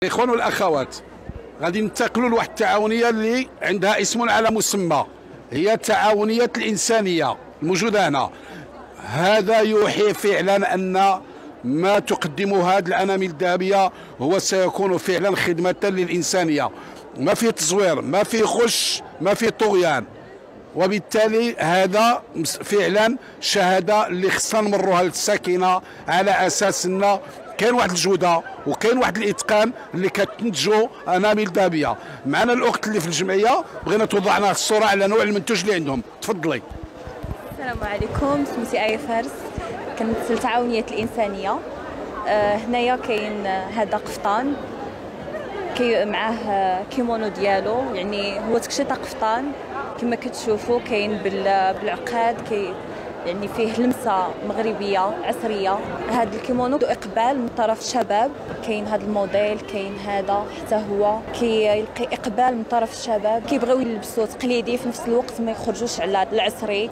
الاخوان والاخوات غادي ننتقلوا لواحد التعاونيه اللي عندها اسم على مسمى، هي التعاونيه الانسانيه الموجوده هنا. هذا يوحي فعلا ان ما تقدمه هذه الانامل الذهبيه هو سيكون فعلا خدمه للانسانيه، ما في تزوير، ما في غش، ما في طغيان. وبالتالي هذا فعلا شهاده اللي خصنا نمروها للساكنه على اساس ان كاين واحد الجوده وكاين واحد الاتقان اللي كتنتجوا انامل ذهبيه. معنا الاخت اللي في الجمعيه، بغينا توضح لنا الصوره على نوع المنتوج اللي عندهم. تفضلي. السلام عليكم، سميتي آية فارس، كنمثل تعاونية الإنسانية. هنايا كاين هذا قفطان معاه كيمونو ديالو، يعني هو تكشيطه قفطان كما كتشوفوا، كاين بالعقاد، يعني فيه لمسه مغربيه عصريه. هذا الكيمونو اقبال من طرف الشباب، كاين هذا الموديل، كاين هذا حتى هو كيلقي اقبال من طرف الشباب، كيبغيو يلبسوا تقليدي في نفس الوقت ما يخرجوش على العصري.